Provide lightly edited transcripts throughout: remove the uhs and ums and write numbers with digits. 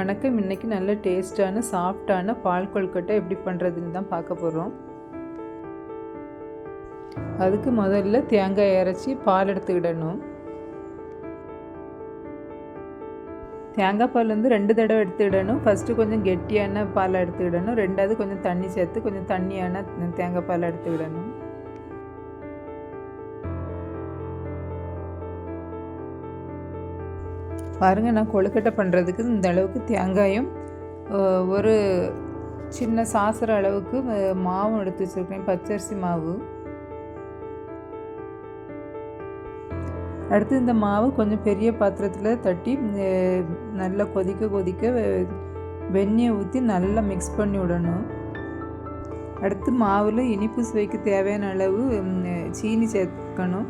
வணக்கம். இன்றைக்கி நல்ல டேஸ்ட்டான சாஃப்டான பால் கொழுக்கட்டை எப்படி பண்ணுறதுன்னு தான் பார்க்க போகிறோம். அதுக்கு முதல்ல தேங்காய் அரைச்சி பால் எடுத்துக்கிடணும். தேங்காய் பால் வந்து 2 தடவை எடுத்துக்கிடணும். ஃபஸ்ட்டு கொஞ்சம் கெட்டியான பாலை எடுத்துக்கிடணும். ரெண்டாவது கொஞ்சம் தண்ணி சேர்த்து கொஞ்சம் தண்ணியான தேங்காய் பால் எடுத்துக்கிடணும். பாருங்கள், நான் கொழுக்கட்டை பண்ணுறதுக்கு இந்த அளவுக்கு தேங்காயும் ஒரு சின்ன சாசுற அளவுக்கு மாவும் எடுத்து வச்சுருக்கேன், பச்சரிசி மாவு. அடுத்து இந்த மாவு கொஞ்சம் பெரிய பாத்திரத்தில் தட்டி நல்லா கொதிக்க வெந்நியை ஊற்றி நல்லா மிக்ஸ் பண்ணி விடணும். அடுத்து மாவில் இனிப்பு சுவைக்கு தேவையான அளவு சீனி சேர்க்கணும்.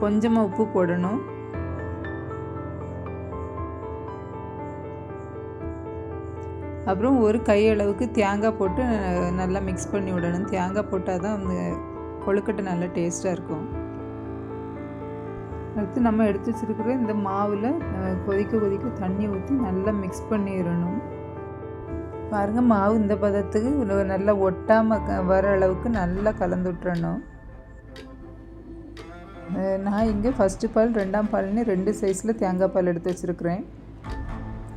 கொஞ்சமாக உப்பு போடணும். அப்புறம் ஒரு கையளவுக்கு தேங்காய் போட்டு நல்லா மிக்ஸ் பண்ணி விடணும். தேங்காய் போட்டால் தான் அந்த கொழுக்கட்டை நல்லா டேஸ்ட்டாக இருக்கும். அடுத்து நம்ம எடுத்து வச்சுருக்கிற இந்த மாவில் கொதிக்க தண்ணி ஊற்றி நல்லா மிக்ஸ் பண்ணிடணும். பாருங்கள், மாவு இந்த பதத்துக்கு நல்லா ஒட்டாமல் வர அளவுக்கு நல்லா கலந்து விட்டுறணும். நான் இங்கே ஃபஸ்ட்டு பால் 2ஆம் பால்னு 2 சைஸில் தேங்காய் பால் எடுத்து வச்சுருக்கிறேன்.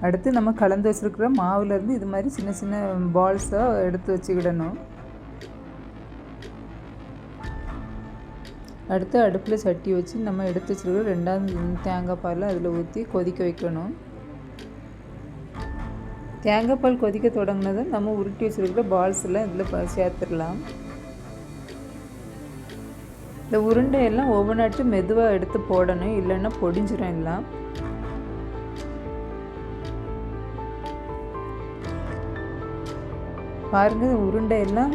அடுத்து நம்ம கலந்து வச்சுருக்கிற மாவுலேருந்து இது மாதிரி சின்ன சின்ன பால்ஸாக எடுத்து வச்சுக்கிடணும். அடுத்து அடுப்பில் சட்டி வச்சு நம்ம எடுத்து வச்சுருக்கிற 2ஆம் தேங்காய் பால் அதில் ஊற்றி கொதிக்க வைக்கணும். தேங்காய் பால் கொதிக்க தொடங்கினதும் நம்ம உருட்டி வச்சுருக்கிற பால்ஸ் எல்லாம் இதில் சேர்த்துடலாம். இந்த உருண்டையெல்லாம் ஒவ்வொன்றாட்டு மெதுவாக எடுத்து போடணும், இல்லைன்னா பொடிஞ்சிடும் எல்லாம். பாருங்கள், உருண்டையெல்லாம்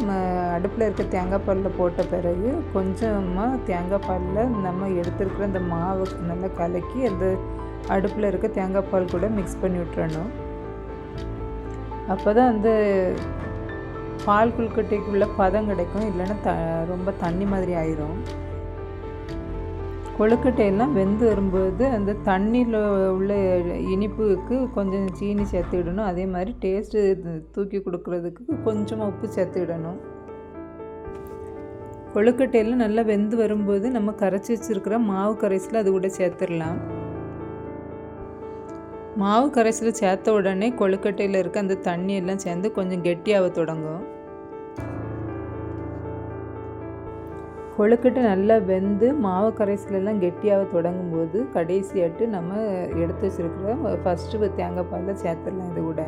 அடுப்பில் இருக்க தேங்காய் பாலில் போட்ட பிறகு கொஞ்சமாக தேங்காய் பாலில் நம்ம எடுத்துருக்கிற அந்த மாவை நல்லா கலக்கி அந்த அடுப்பில் இருக்க தேங்காய் பால் கூட மிக்ஸ் பண்ணி விட்டுறணும். அப்போ தான் அந்த பால் கொழுக்கட்டைக்குள்ள பதம் கிடைக்கும், இல்லைன்னா ரொம்ப தண்ணி மாதிரி ஆயிரும். கொழுக்கட்டையெல்லாம் வெந்து வரும்போது அந்த தண்ணியில் உள்ள இனிப்புக்கு கொஞ்சம் சீனி சேர்த்துக்கிடணும். அதே மாதிரி டேஸ்ட்டு தூக்கி கொடுக்குறதுக்கு கொஞ்சமாக உப்பு சேர்த்துக்கிடணும். கொழுக்கட்டையெல்லாம் நல்லா வெந்து வரும்போது நம்ம கரைச்சி வச்சுருக்கிற மாவு கரைசல் அது கூட சேர்த்துடலாம். மாவு கரைசல் சேர்த்த உடனே கொழுக்கட்டையில் இருக்க அந்த தண்ணியெல்லாம் சேர்ந்து கொஞ்சம் கெட்டியாக தொடங்கும். கொழுக்கட்டை நல்லா வெந்து மாவு கரைசலெல்லாம் கெட்டியாக தொடங்கும் போது கடைசியாட்டு நம்ம எடுத்து வச்சுருக்கிற ஃபஸ்ட்டு தேங்காய் பாலில் சேர்த்துடலாம். இது கூட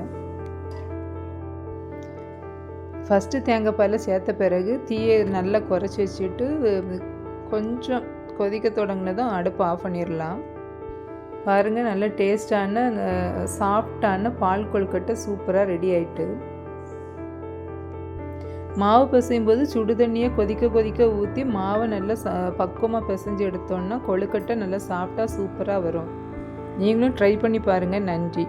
ஃபஸ்ட்டு தேங்காய் பாலில் சேர்த்த பிறகு தீயை நல்லா குறைச்சி வச்சுட்டு கொஞ்சம் கொதிக்க தொடங்கினதும் அடுப்பு ஆஃப் பண்ணிடலாம். பாருங்கள், நல்ல டேஸ்டான சாஃப்டான பால் கொழுக்கட்டை சூப்பராக ரெடி ஆகிட்டு. மாவு பிசையும் போது சுடு தண்ணியை கொதிக்க ஊற்றி மாவை நல்லா பக்குவமாக பிசைஞ்சு எடுத்தோன்னா கொழுக்கட்டை நல்லா சாஃப்டாக சூப்பராக வரும். நீங்களும் ட்ரை பண்ணி பாருங்கள். நன்றி.